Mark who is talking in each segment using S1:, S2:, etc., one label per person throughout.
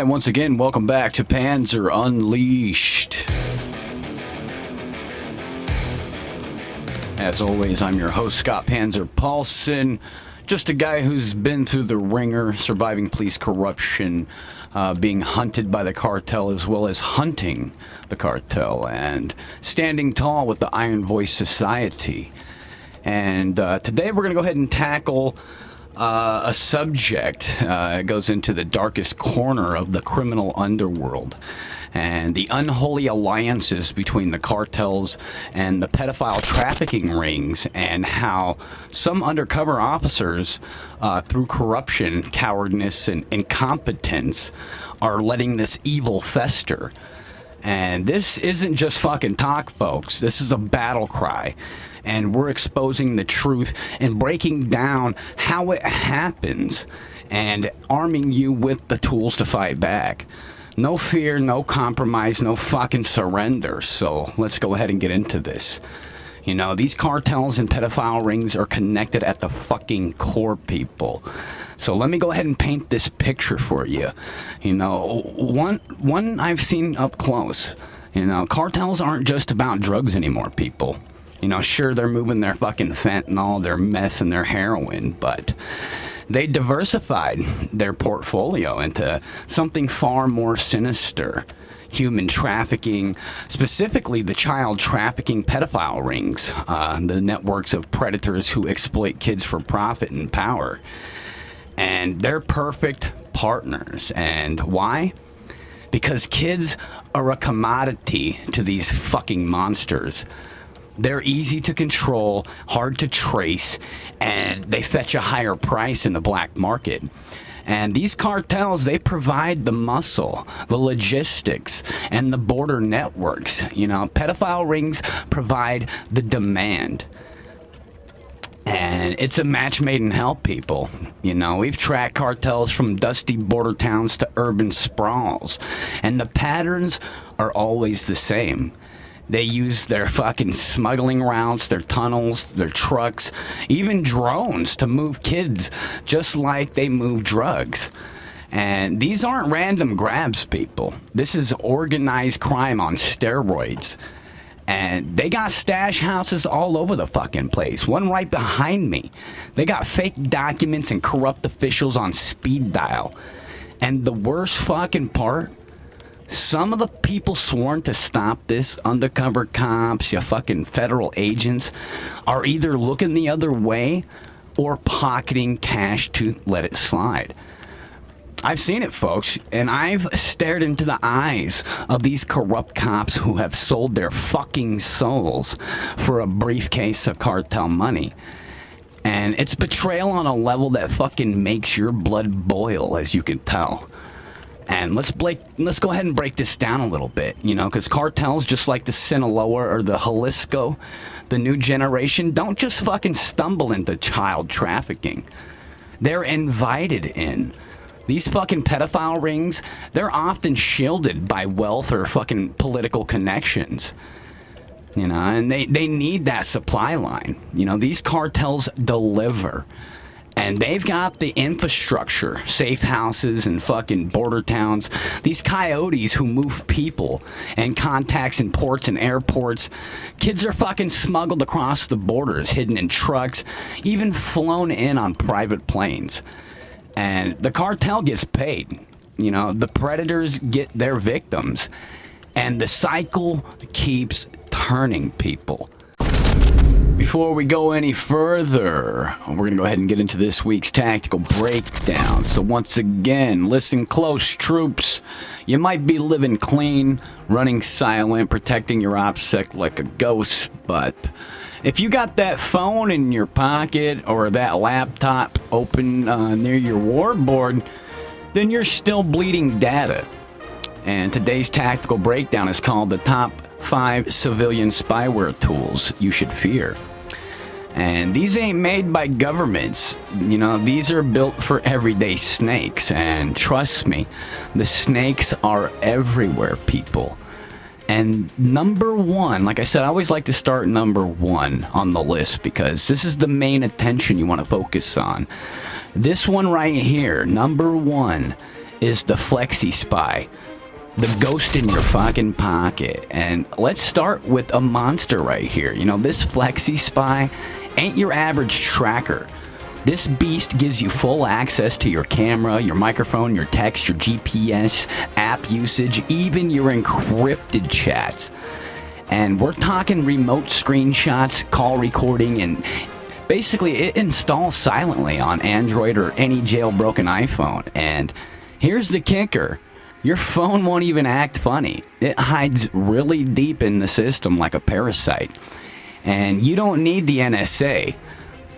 S1: once again, welcome back to Panzer Unleashed. As always, I'm your host, Scott Panzer Paulson. Just a guy who's been through the ringer, surviving police corruption, being hunted by the cartel, as well as hunting the cartel, and standing tall with the Iron Voice Society. And today we're going to go ahead and tackle a subject. It goes into the darkest corner of the criminal underworld and the unholy alliances between the cartels and the pedophile trafficking rings, and how some undercover officers, through corruption, cowardness, and incompetence, are letting this evil fester. And this isn't just fucking talk, folks. This is a battle cry. And we're exposing the truth and breaking down how it happens and arming you with the tools to fight back. No fear, no compromise, no fucking surrender. So let's go ahead and get into this. You know, these cartels and pedophile rings are connected at the fucking core, people. So let me go ahead and paint this picture for you. You know, one I've seen up close. You know, cartels aren't just about drugs anymore, people. You know, sure, they're moving their fucking fentanyl, their meth, and their heroin, but they diversified their portfolio into something far more sinister. Human trafficking, specifically the child trafficking pedophile rings, the networks of predators who exploit kids for profit and power. And they're perfect partners. And why? Because kids are a commodity to these fucking monsters. They're easy to control, hard to trace, and they fetch a higher price in the black market. And these cartels, they provide the muscle, the logistics, and the border networks. You know, pedophile rings provide the demand. And it's a match made in hell, people. You know, we've tracked cartels from dusty border towns to urban sprawls. And the patterns are always the same. They use their fucking smuggling routes, their tunnels, their trucks, even drones to move kids, just like they move drugs. And these aren't random grabs, people. This is organized crime on steroids. And they got stash houses all over the fucking place. One right behind me. They got fake documents and corrupt officials on speed dial. And the worst fucking part, some of the people sworn to stop this, undercover cops, you fucking federal agents, are either looking the other way or pocketing cash to let it slide. I've seen it, folks, and I've stared into the eyes of these corrupt cops who have sold their fucking souls for a briefcase of cartel money. And it's betrayal on a level that fucking makes your blood boil, as you can tell. And let's go ahead and break this down a little bit, you know, because cartels, just like the Sinaloa or the Jalisco, the new generation, don't just fucking stumble into child trafficking. They're invited in. These fucking pedophile rings, they're often shielded by wealth or fucking political connections. You know, and they need that supply line. You know, these cartels deliver. And they've got the infrastructure, safe houses and fucking border towns. These coyotes who move people and contacts in ports and airports. Kids are fucking smuggled across the borders, hidden in trucks, even flown in on private planes. And the cartel gets paid. You know, the predators get their victims. And the cycle keeps turning, people. Before we go any further, we're going to go ahead and get into this week's tactical breakdown. So once again, listen close, troops. You might be living clean, running silent, protecting your OPSEC like a ghost, but if you got that phone in your pocket or that laptop open near your warboard, then you're still bleeding data. And today's tactical breakdown is called the top 5 civilian spyware tools you should fear. And these ain't made by governments. You know, these are built for everyday snakes. And trust me, the snakes are everywhere, people. And number one, like I said, I always like to start number one on the list because this is the main attention you want to focus on. This one right here, number one, is the Flexi Spy, the ghost in your fucking pocket. And let's start with a monster right here. You know, this Flexi Spy ain't your average tracker. This beast gives you full access to your camera, your microphone, your text, your GPS, app usage, even your encrypted chats. And we're talking remote screenshots, call recording, and basically it installs silently on Android or any jailbroken iPhone. And here's the kicker. Your phone won't even act funny. It hides really deep in the system like a parasite. And you don't need the NSA.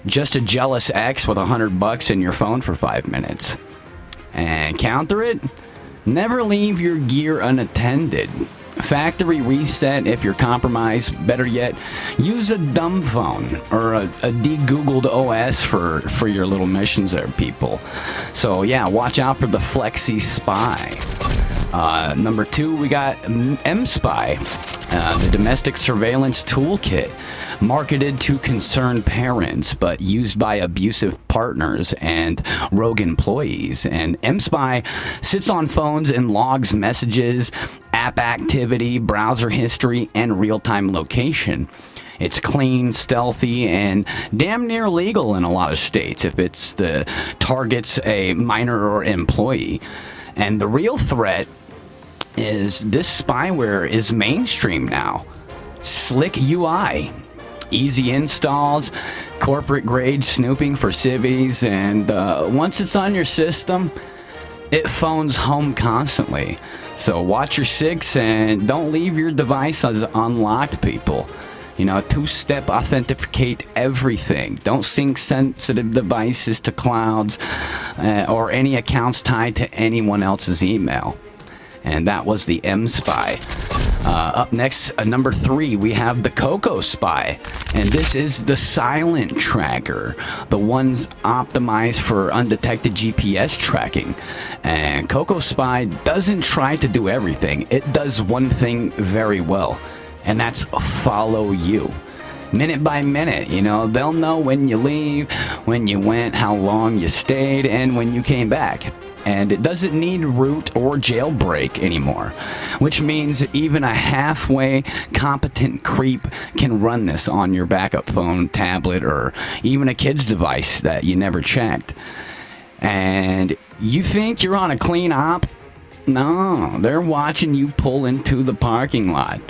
S1: Just a jealous ex with $100 in your phone for 5 minutes. And counter it? Never leave your gear unattended. Factory reset if you're compromised. Better yet, use a dumb phone or a de-googled OS for your little missions there, people. So yeah, watch out for the Flexi Spy. Number 2, we got M-Spy, the domestic surveillance toolkit, marketed to concerned parents but used by abusive partners and rogue employees. And M-Spy sits on phones and logs messages, app activity, browser history, and real-time location. It's clean, stealthy, and damn near legal in a lot of states if it's targets a minor or employee. And the real threat is this spyware is mainstream now. Slick UI, easy installs, corporate grade snooping for civvies, and once it's on your system, it phones home constantly. So watch your six and don't leave your device unlocked, people. You know, 2-step authenticate everything. Don't sync sensitive devices to clouds or any accounts tied to anyone else's email. And that was the M-Spy. Up next, number 3, we have the Coco Spy. And this is the silent tracker, the ones optimized for undetected GPS tracking. And Coco Spy doesn't try to do everything. It does one thing very well, and that's follow you. Minute by minute, you know, they'll know when you leave, when you went, how long you stayed, and when you came back. And it doesn't need root or jailbreak anymore, which means even a halfway competent creep can run this on your backup phone, tablet, or even a kid's device that you never checked. And you think you're on a clean op? No, they're watching you pull into the parking lot.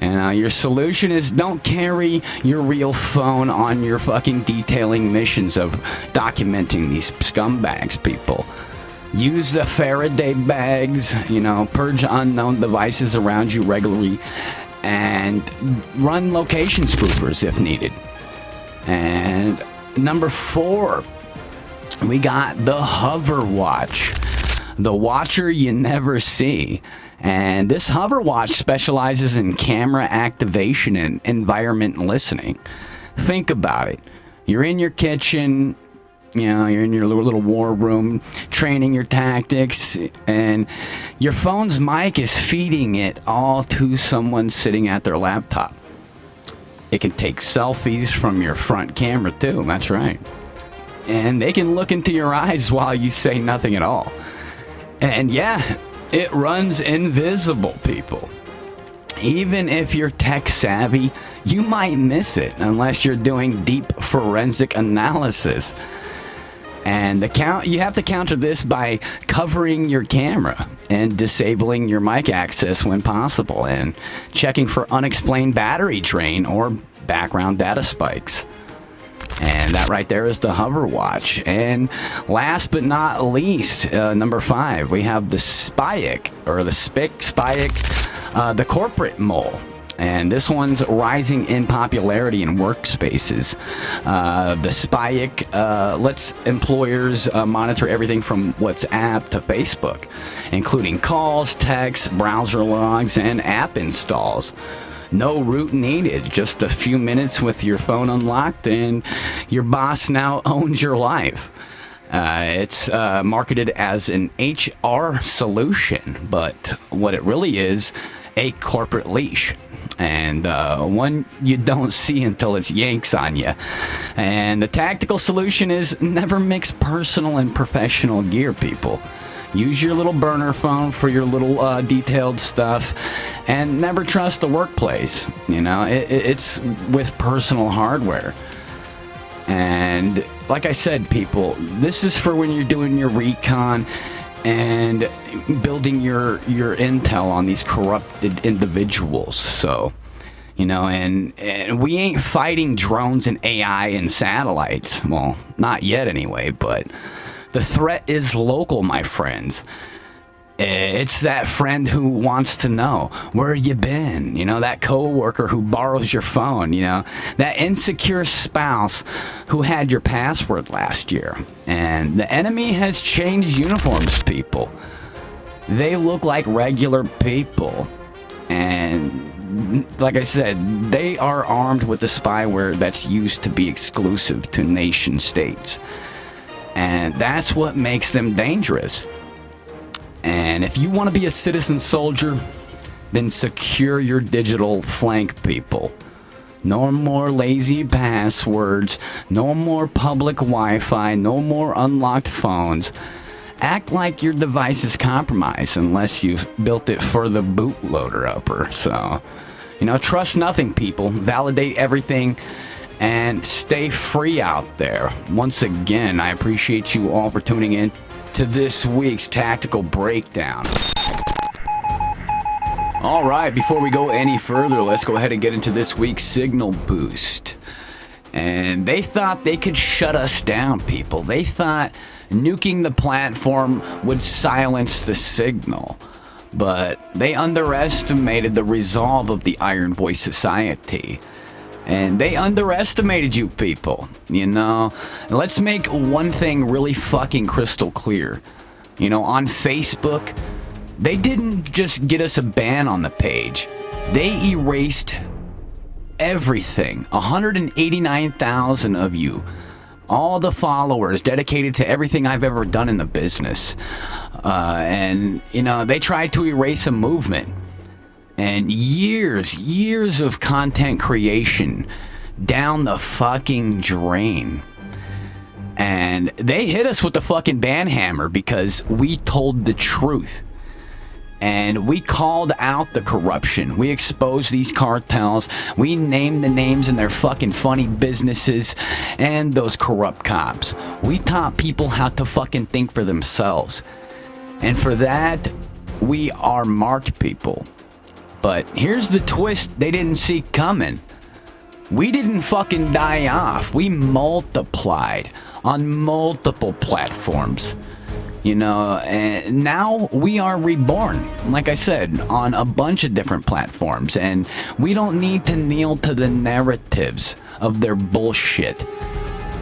S1: And your solution is don't carry your real phone on your fucking detailing missions of documenting these scumbags, people. Use the Faraday bags, you know, purge unknown devices around you regularly, and run location spoofers if needed. And number 4, we got the Hover Watch, the watcher you never see. And this Hover Watch specializes in camera activation and environment listening. Think about it. You're in your kitchen, you know, you're in your little war room, training your tactics, and your phone's mic is feeding it all to someone sitting at their laptop. It can take selfies from your front camera, too. That's right. And they can look into your eyes while you say nothing at all. And yeah, it runs invisible, people. Even if you're tech savvy, you might miss it unless you're doing deep forensic analysis. And you have to counter this by covering your camera and disabling your mic access when possible, and checking for unexplained battery drain or background data spikes. And that right there is the Hover Watch. And last but not least, number 5, we have the Spyik, or the Spyik, the corporate mole. And this one's rising in popularity in workspaces. The Spyik lets employers monitor everything from WhatsApp to Facebook, including calls, texts, browser logs, and app installs. No root needed, just a few minutes with your phone unlocked, and your boss now owns your life. It's marketed as an HR solution, but what it really is, a corporate leash. And one you don't see until it yanks on you. And the tactical solution is never mix personal and professional gear, people. Use your little burner phone for your little detailed stuff, and never trust the workplace. You know, it's with personal hardware. And like I said, people, this is for when you're doing your recon and building your intel on these corrupted individuals. So, you know, and we ain't fighting drones and AI and satellites. Well, not yet anyway, but the threat is local, my friends. It's that friend who wants to know, where you been? You know, that coworker who borrows your phone, you know, that insecure spouse who had your password last year. And the enemy has changed uniforms, people. They look like regular people. And like I said, they are armed with the spyware that's used to be exclusive to nation states. And that's what makes them dangerous. And if you want to be a citizen soldier, then secure your digital flank, people. No more lazy passwords, no more public Wi-Fi, no more unlocked phones. Act like your device is compromised unless you've built it for the bootloader upper. So, you know, trust nothing, people. Validate everything and stay free out there. Once again, I appreciate you all for tuning in to this week's Tactical Breakdown. Alright, before we go any further, let's go ahead and get into this week's Signal Boost. And they thought they could shut us down, people. They thought nuking the platform would silence the signal. But they underestimated the resolve of the Iron Voice Society. And they underestimated you people, you know. Let's make one thing really fucking crystal clear. You know, on Facebook, they didn't just get us a ban on the page. They erased everything. 189,000 of you. All the followers dedicated to everything I've ever done in the business. And, you know, they tried to erase a movement. And years of content creation down the fucking drain. And they hit us with the fucking ban hammer because we told the truth. And we called out the corruption. We exposed these cartels. We named the names in their fucking funny businesses and those corrupt cops. We taught people how to fucking think for themselves. And for that, we are marked, people. But here's the twist they didn't see coming. We didn't fucking die off. We multiplied on multiple platforms. You know, and now we are reborn, like I said, on a bunch of different platforms. And we don't need to kneel to the narratives of their bullshit.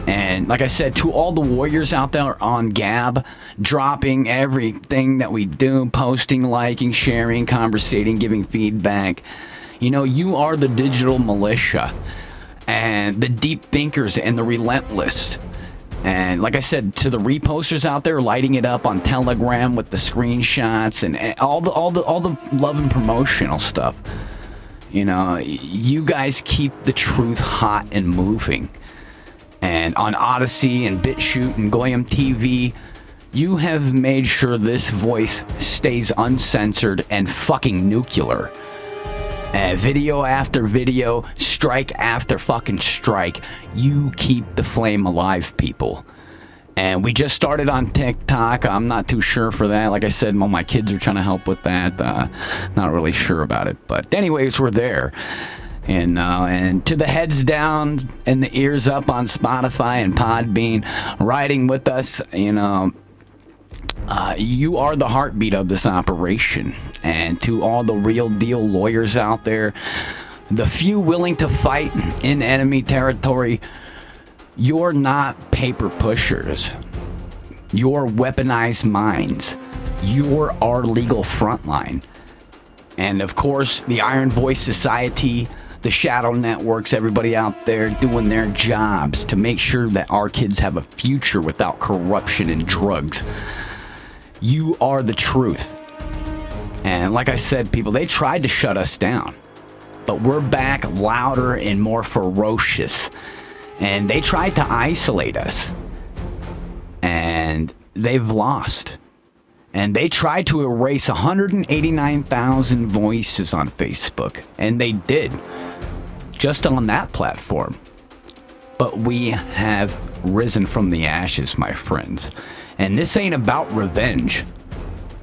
S1: And like I said, to all the warriors out there on Gab, dropping everything that we do, posting, liking, sharing, conversating, giving feedback, you know, you are the digital militia and the deep thinkers and the relentless. And like I said, to the reposters out there lighting it up on Telegram with the screenshots and all the love and promotional stuff, you know, you guys keep the truth hot and moving. And on Odyssey and BitChute and Goyam TV, you have made sure this voice stays uncensored and fucking nuclear. Video after video, strike after fucking strike, you keep the flame alive, people. And we just started on TikTok. I'm not too sure for that. Like I said, my kids are trying to help with that. Not really sure about it. But anyways, we're there. And to the heads down and the ears up on Spotify and Podbean, riding with us, you know, you are the heartbeat of this operation. And to all the real deal lawyers out there, the few willing to fight in enemy territory, you're not paper pushers. You're weaponized minds. You're our legal frontline. And of course, the Iron Voice Society, the shadow networks, everybody out there doing their jobs to make sure that our kids have a future without corruption and drugs. You are the truth. And like I said, people, they tried to shut us down. But we're back louder and more ferocious. And they tried to isolate us. And they've lost. And they tried to erase 189,000 voices on Facebook. And they did. Just on that platform. But we have risen from the ashes, my friends. And this ain't about revenge.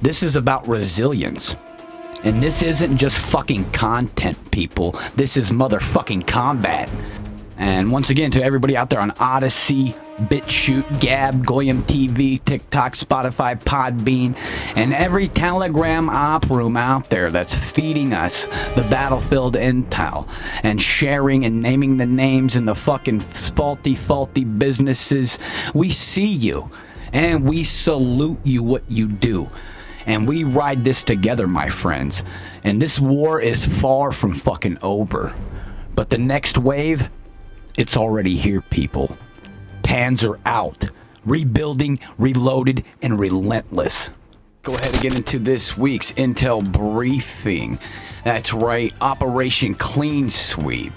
S1: This is about resilience. And this isn't just fucking content, people. This is motherfucking combat. And once again, to everybody out there on Odyssey, BitChute, Gab, Goyim TV, TikTok, Spotify, Podbean, and every Telegram op room out there that's feeding us the battlefield intel and sharing and naming the names in the fucking faulty businesses, we see you and we salute you what you do. And we ride this together, my friends. And this war is far from fucking over. But the next wave, it's already here, people. Panzer out. Rebuilding, reloaded, and relentless. Go ahead and get into this week's intel briefing. That's right, Operation Clean Sweep.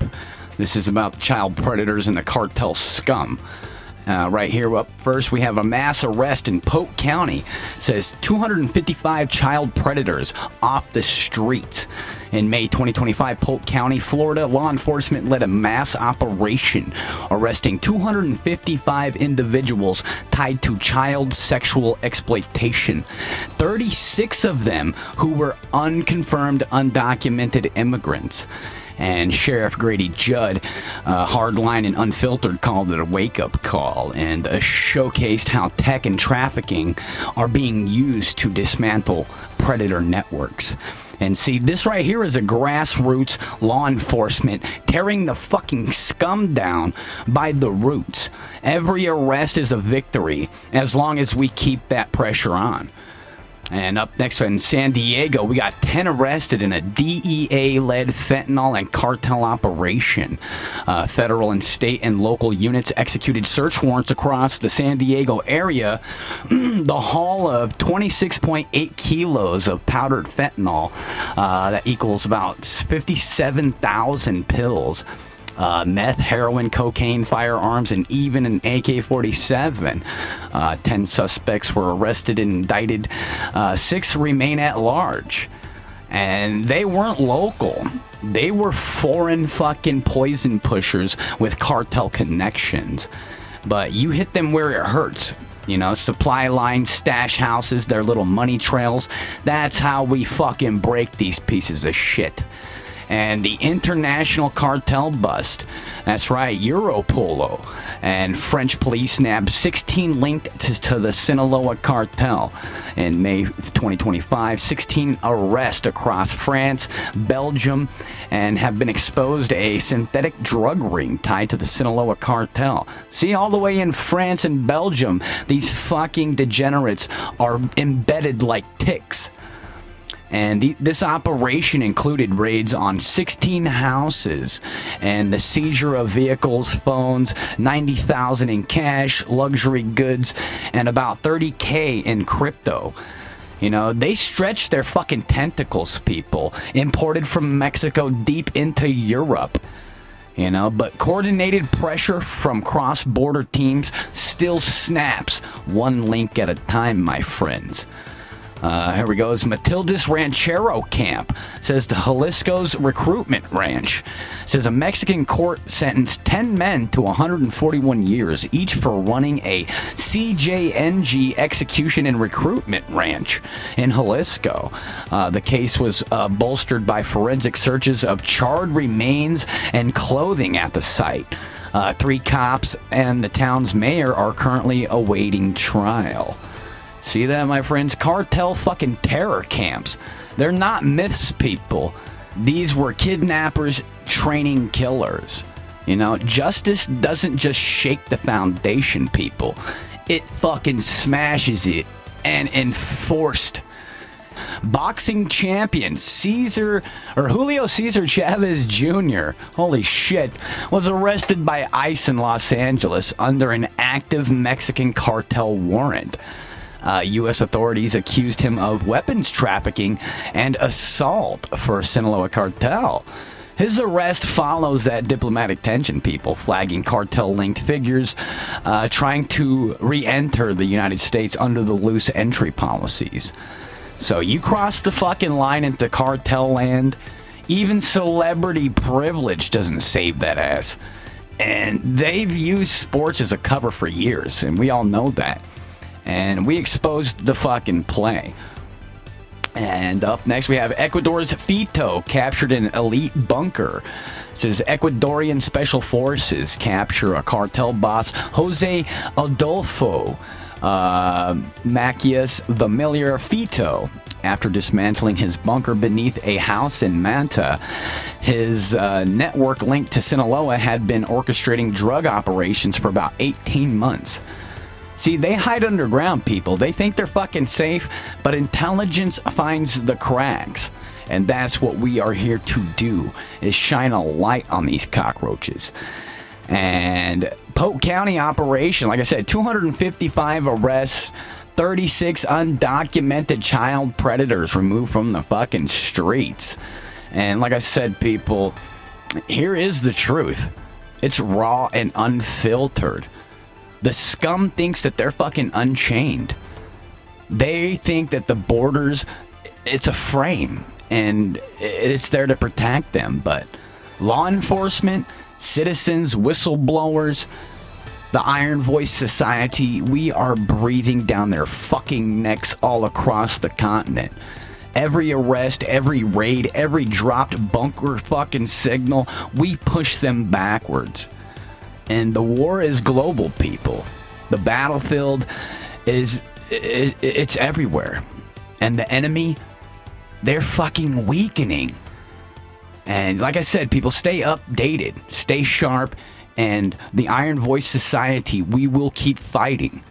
S1: This is about the child predators and the cartel scum. Right here up first, we have a mass arrest in Polk County. It says 255 child predators off the streets. In May 2025, Polk County, Florida, law enforcement led a mass operation arresting 255 individuals tied to child sexual exploitation. 36 of them who were unconfirmed, undocumented immigrants. And Sheriff Grady Judd, hardline and unfiltered, called it a wake-up call and showcased how tech and trafficking are being used to dismantle predator networks. And see, this right here is a grassroots law enforcement tearing the fucking scum down by the roots. Every arrest is a victory as long as we keep that pressure on. And up next in San Diego, we got 10 arrested in a DEA-led fentanyl and cartel operation. Federal and state and local units executed search warrants across the San Diego area. The haul of 26.8 kilos of powdered fentanyl, that equals about 57,000 pills. Meth, heroin, cocaine, firearms, and even an AK-47. 10 suspects were arrested and indicted. 6 remain at large. And they weren't local. They were foreign fucking poison pushers with cartel connections. But you hit them where it hurts. You know, supply lines, stash houses, their little money trails. That's how we fucking break these pieces of shit. And the international cartel bust. That's right, Europolo. And French police nabbed 16 linked to the Sinaloa cartel. In May 2025, 16 arrests across France, Belgium, and have been exposed to a synthetic drug ring tied to the Sinaloa cartel. See, all the way in France and Belgium, these fucking degenerates are embedded like ticks. And this operation included raids on 16 houses and the seizure of vehicles, phones, $90,000 in cash, luxury goods, and about $30K in crypto. You know, they stretched their fucking tentacles, people, imported from Mexico deep into Europe. You know, but coordinated pressure from cross-border teams still snaps one link at a time, my friends. Here we go. It's Matilda's Ranchero Camp. Says the Jalisco's Recruitment Ranch. Says a Mexican court sentenced 10 men to 141 years, each for running a CJNG execution and recruitment ranch in Jalisco. The case was bolstered by forensic searches of charred remains and clothing at the site. 3 cops and the town's mayor are currently awaiting trial. See that, my friends? Cartel fucking terror camps. They're not myths, people. These were kidnappers training killers. You know, justice doesn't just shake the foundation, people. It fucking smashes it and enforced. Boxing champion Julio Cesar Chavez Jr., holy shit, was arrested by ICE in Los Angeles under an active Mexican cartel warrant. U.S. authorities accused him of weapons trafficking and assault for Sinaloa cartel. His arrest follows that diplomatic tension, people, flagging cartel-linked figures trying to re-enter the United States under the loose entry policies. So you cross the fucking line into cartel land, even celebrity privilege doesn't save that ass. And they've used sports as a cover for years, and we all know that. And we exposed the fucking play. And up next, we have Ecuador's Fito captured an elite bunker. It says Ecuadorian special forces capture a cartel boss, Jose Adolfo Macias Familiar Fito, after dismantling his bunker beneath a house in Manta. His network linked to Sinaloa had been orchestrating drug operations for about 18 months. See, they hide underground, people. They think they're fucking safe, but intelligence finds the cracks. And that's what we are here to do, is shine a light on these cockroaches. And Polk County operation, like I said, 255 arrests, 36 undocumented child predators removed from the fucking streets. And like I said, people, here is the truth. It's raw and unfiltered. The scum thinks that they're fucking unchained. They think that the borders, it's a frame and it's there to protect them. But law enforcement, citizens, whistleblowers, the Iron Voice Society, we are breathing down their fucking necks all across the continent. Every arrest, every raid, every dropped bunker fucking signal, we push them backwards. And the war is global, people. The battlefield it's everywhere. And the enemy, they're fucking weakening. And like I said, people, stay updated, stay sharp, and the Iron Voice Society, we will keep fighting.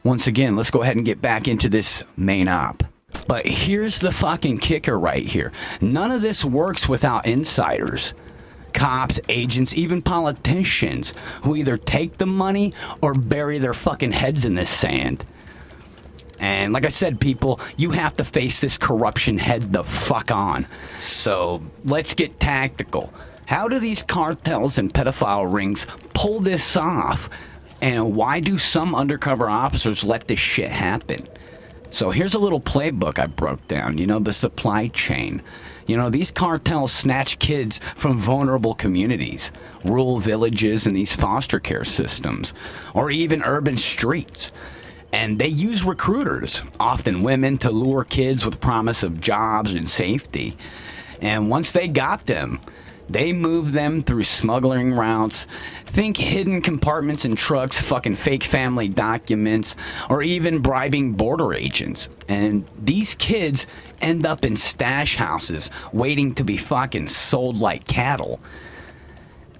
S1: Once again, let's go ahead and get back into this main op. But here's the fucking kicker right here. None of this works without insiders. Cops, agents, even politicians who either take the money or bury their fucking heads in the sand. And like I said, people, you have to face this corruption head the fuck on. So let's get tactical. How do these cartels and pedophile rings pull this off? And why do some undercover officers let this shit happen? So here's a little playbook I broke down. You know, the supply chain. You know, these cartels snatch kids from vulnerable communities, rural villages, and these foster care systems, or even urban streets. And they use recruiters, often women, to lure kids with promise of jobs and safety. And once they got them, they move them through smuggling routes. Think hidden compartments in trucks, fucking fake family documents, or even bribing border agents. And these kids end up in stash houses waiting to be fucking sold like cattle.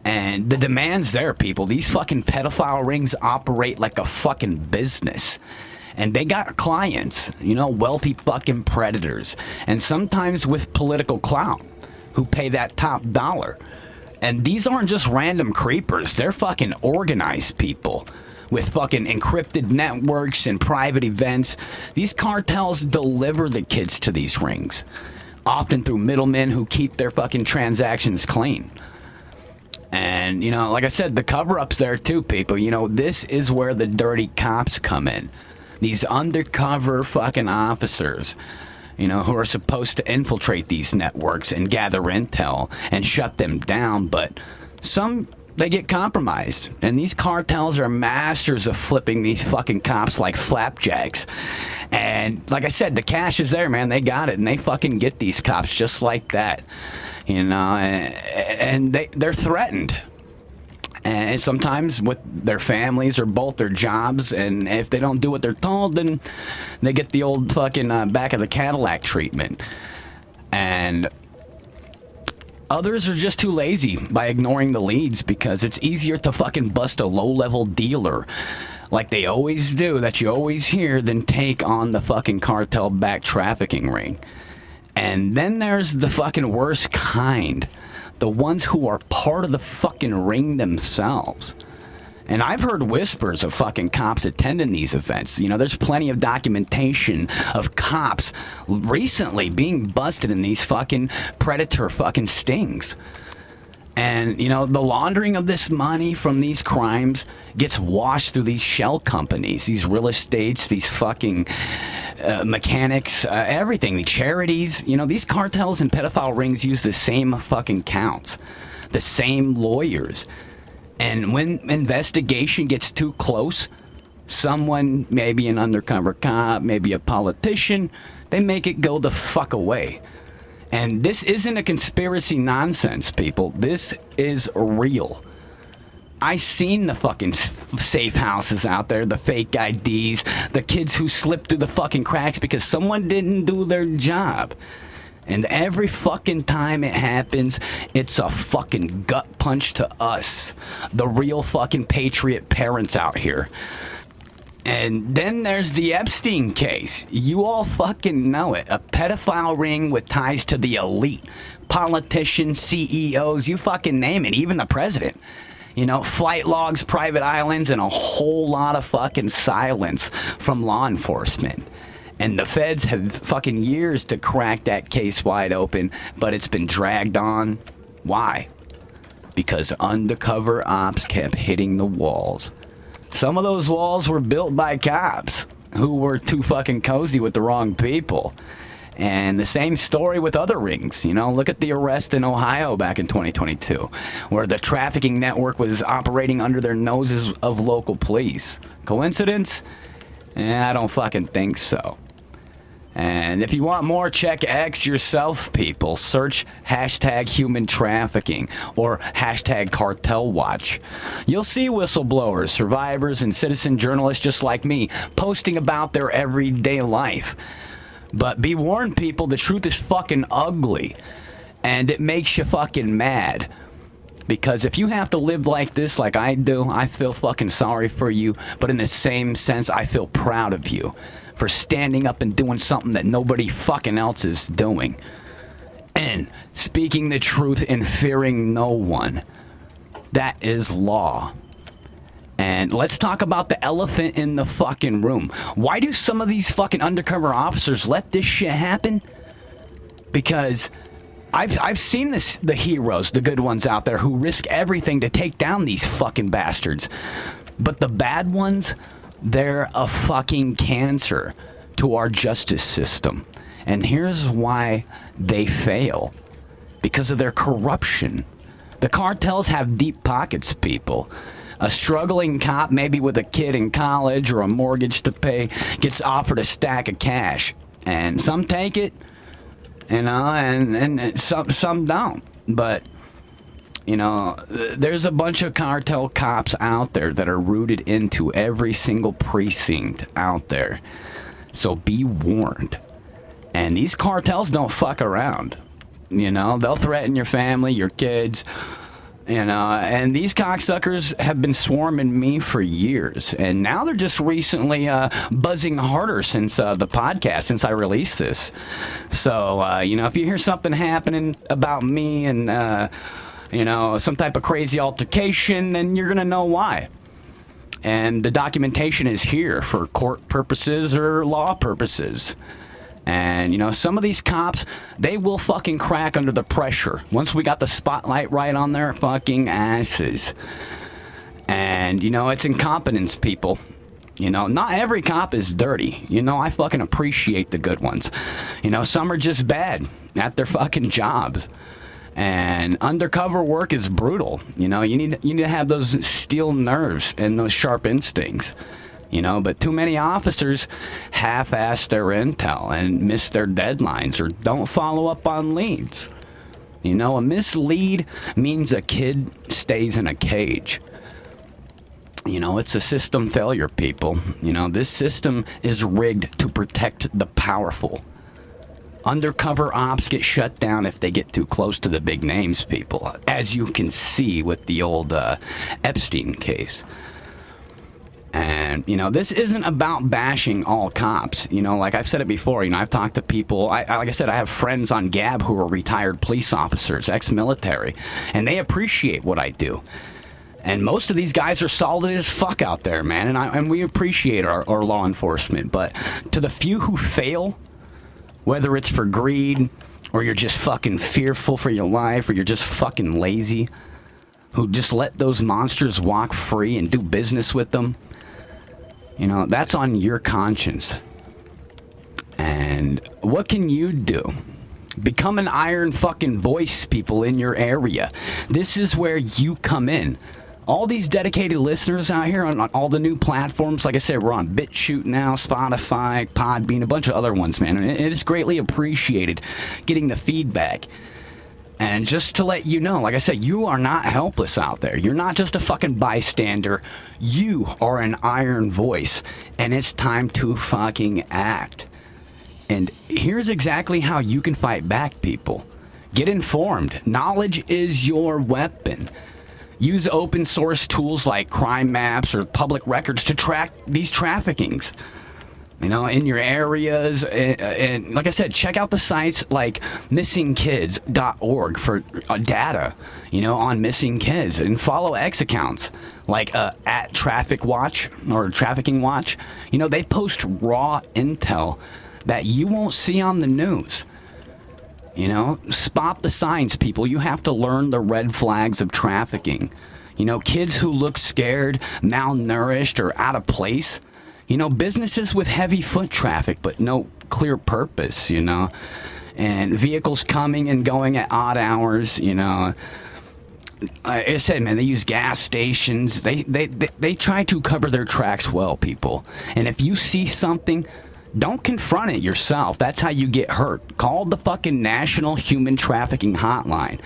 S1: And the demand's there, people. These fucking pedophile rings operate like a fucking business. And they got clients, you know, wealthy fucking predators. And sometimes with political clout, who pay that top dollar. And these aren't just random creepers. They're fucking organized people with fucking encrypted networks and private events. These cartels deliver the kids to these rings, often through middlemen who keep their fucking transactions clean. And, you know, like I said, the cover-up's there too, people. You know, this is where the dirty cops come in. These undercover fucking officers, you know, who are supposed to infiltrate these networks and gather intel and shut them down. But some, they get compromised. And these cartels are masters of flipping these fucking cops like flapjacks. And like I said, the cash is there, man. They got it. And they fucking get these cops just like that. You know, and they're threatened. And sometimes with their families or both their jobs, and if they don't do what they're told, then they get the old fucking back of the Cadillac treatment. And others are just too lazy by ignoring the leads, because it's easier to fucking bust a low-level dealer, like they always do, that you always hear, than take on the fucking cartel-backed trafficking ring. And then there's the fucking worst kind. The ones who are part of the fucking ring themselves. And I've heard whispers of fucking cops attending these events. You know, there's plenty of documentation of cops recently being busted in these fucking predator fucking stings. And, you know, the laundering of this money from these crimes gets washed through these shell companies, these real estates, these fucking mechanics, everything, the charities. You know, these cartels and pedophile rings use the same fucking counts, the same lawyers. And when investigation gets too close, someone, maybe an undercover cop, maybe a politician, they make it go the fuck away. And this isn't a conspiracy nonsense, people. This is real. I seen the fucking safe houses out there, the fake IDs, the kids who slipped through the fucking cracks because someone didn't do their job. And every fucking time it happens, it's a fucking gut punch to us, the real fucking patriot parents out here. And then there's the Epstein case. You all fucking know it. A pedophile ring with ties to the elite. Politicians, CEOs, you fucking name it. Even the president. You know, flight logs, private islands, and a whole lot of fucking silence from law enforcement. And the feds have fucking years to crack that case wide open, but it's been dragged on. Why? Because undercover ops kept hitting the walls. Some of those walls were built by cops who were too fucking cozy with the wrong people. And the same story with other rings. You know, look at the arrest in Ohio back in 2022, where the trafficking network was operating under their noses of local police. Coincidence? I don't fucking think so. And if you want more, check X yourself, people. Search hashtag human trafficking or hashtag cartel watch. You'll see whistleblowers, survivors, and citizen journalists just like me posting about their everyday life. But be warned, people, the truth is fucking ugly. And it makes you fucking mad. Because if you have to live like this, like I do, I feel fucking sorry for you. But in the same sense, I feel proud of you for standing up and doing something that nobody fucking else is doing. And speaking the truth and fearing no one. That is law. And let's talk about the elephant in the fucking room. Why do some of these fucking undercover officers let this shit happen? Because I've seen the heroes, the good ones out there who risk everything to take down these fucking bastards. But the bad ones, they're a fucking cancer to our justice system. And here's why they fail. Because of their corruption. The cartels have deep pockets, people. A struggling cop, maybe with a kid in college or a mortgage to pay, gets offered a stack of cash. And some take it, you know, and some don't. But, you know, there's a bunch of cartel cops out there that are rooted into every single precinct out there. So be warned. And these cartels don't fuck around. You know, they'll threaten your family, your kids. You know, and these cocksuckers have been swarming me for years. And now they're just recently buzzing harder since the podcast, since I released this. So, you know, if you hear something happening about me and, you know, some type of crazy altercation, then you're going to know why. And the documentation is here for court purposes or law purposes. And, you know, some of these cops, they will fucking crack under the pressure once we got the spotlight right on their fucking asses. And, you know, it's incompetence, people. You know, not every cop is dirty. You know, I fucking appreciate the good ones. You know, some are just bad at their fucking jobs. And undercover work is brutal. You know, you need to have those steel nerves and those sharp instincts. You know, but too many officers half-ass their intel and miss their deadlines or don't follow up on leads. You know, a mislead means a kid stays in a cage. You know, it's a system failure, people. You know, this system is rigged to protect the powerful. Undercover ops get shut down if they get too close to the big names, people, as you can see with the old Epstein case. And, you know, this isn't about bashing all cops. You know, like I've said it before, you know, I've talked to people. Like I said, I have friends on Gab who are retired police officers, ex-military, and they appreciate what I do. And most of these guys are solid as fuck out there, man. And we appreciate our law enforcement. But to the few who fail, whether it's for greed, or you're just fucking fearful for your life, or you're just fucking lazy, who just let those monsters walk free and do business with them, you know, that's on your conscience. And what can you do? Become an iron fucking voice, people, in your area. This is where you come in. All these dedicated listeners out here on all the new platforms, like I said, we're on BitChute now, Spotify, Podbean, a bunch of other ones, man. And it is greatly appreciated getting the feedback. And just to let you know, like I said, you are not helpless out there. You're not just a fucking bystander. You are an iron voice. And it's time to fucking act. And here's exactly how you can fight back, people. Get informed. Knowledge is your weapon. Use open source tools like crime maps or public records to track these traffickings, you know, in your areas. And like I said, check out the sites like missingkids.org for data, you know, on missing kids, and follow X accounts like at Traffic Watch or Trafficking Watch. You know, they post raw intel that you won't see on the news. You know, spot the signs, people. You have to learn the red flags of trafficking. You know, kids who look scared, malnourished, or out of place. You know, businesses with heavy foot traffic but no clear purpose, you know. And vehicles coming and going at odd hours, you know. Like I said, man, they use gas stations. They try to cover their tracks well, people. And if you see something, don't confront it yourself. That's how you get hurt. Call the fucking National Human Trafficking Hotline.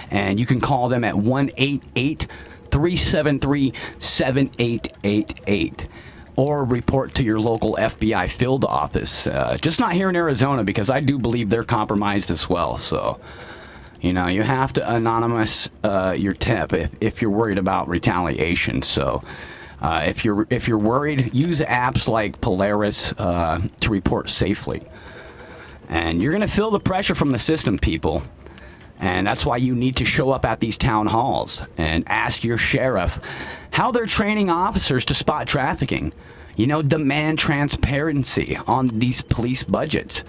S1: And you can call them at 1-888-373-7888. Or report to your local FBI field office. Just not here in Arizona, because I do believe they're compromised as well. So, you know, you have to anonymous your tip if you're worried about retaliation. So, if you're worried, use apps like Polaris to report safely. And you're going to feel the pressure from the system, people. And that's why you need to show up at these town halls and ask your sheriff how they're training officers to spot trafficking. You know, demand transparency on these police budgets.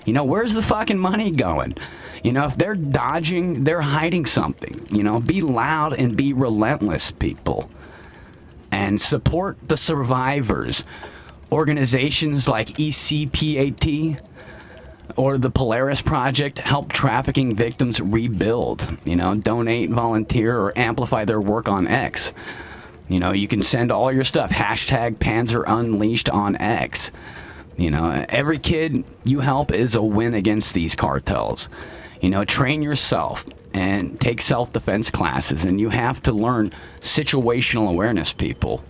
S1: You know, where's the fucking money going? You know, if they're dodging, they're hiding something. You know, be loud and be relentless, people. And support the survivors. Organizations like ECPAT or the Polaris Project help trafficking victims rebuild. You know, donate, volunteer, or amplify their work on X. You know, you can send all your stuff. Hashtag Panzer Unleashed on X. You know, every kid you help is a win against these cartels. You know, train yourself and take self-defense classes. And you have to learn situational awareness, people.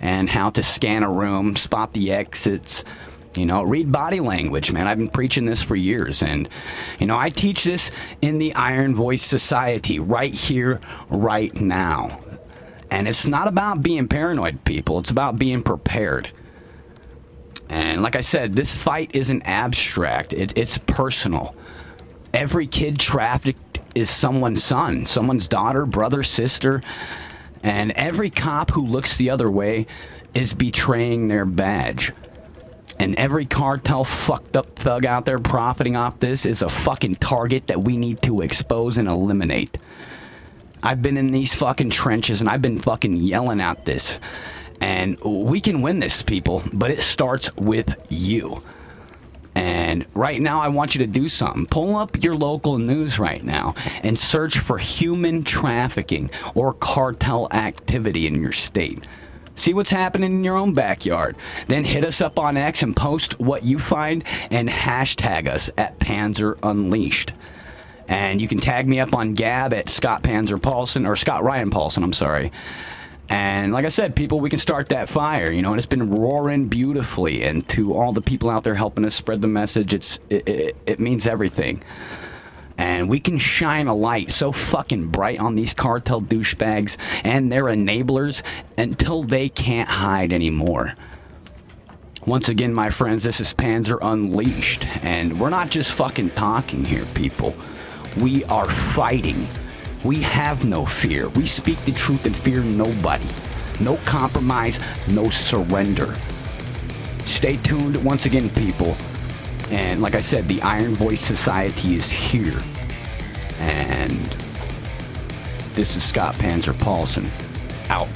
S1: And how to scan a room, spot the exits. You know, read body language, man. I've been preaching this for years. And, you know, I teach this in the Iron Voice Society right here, right now. And it's not about being paranoid, people. It's about being prepared. And like I said, this fight isn't abstract. It's personal. Every kid trafficked is someone's son, someone's daughter, brother, sister. And every cop who looks the other way is betraying their badge. And every cartel fucked up thug out there profiting off this is a fucking target that we need to expose and eliminate. I've been in these fucking trenches and I've been fucking yelling at this. And we can win this, people, but it starts with you. And right now I want you to do something. Pull up your local news right now and search for human trafficking or cartel activity in your state. See what's happening in your own backyard. Then hit us up on X and post what you find and hashtag us at Panzer Unleashed. And you can tag me up on Gab at Scott Ryan Paulson, I'm sorry. And like I said, people, we can start that fire, you know, and it's been roaring beautifully. And to all the people out there helping us spread the message, it means everything. And we can shine a light so fucking bright on these cartel douchebags and their enablers until they can't hide anymore. Once again, my friends, this is Panzer Unleashed. And we're not just fucking talking here, people. We are fighting. We have no fear. We speak the truth and fear nobody. No compromise, no surrender. Stay tuned once again, people. And like I said, the Iron Voice Society is here. And this is Scott Panzer Paulson, out.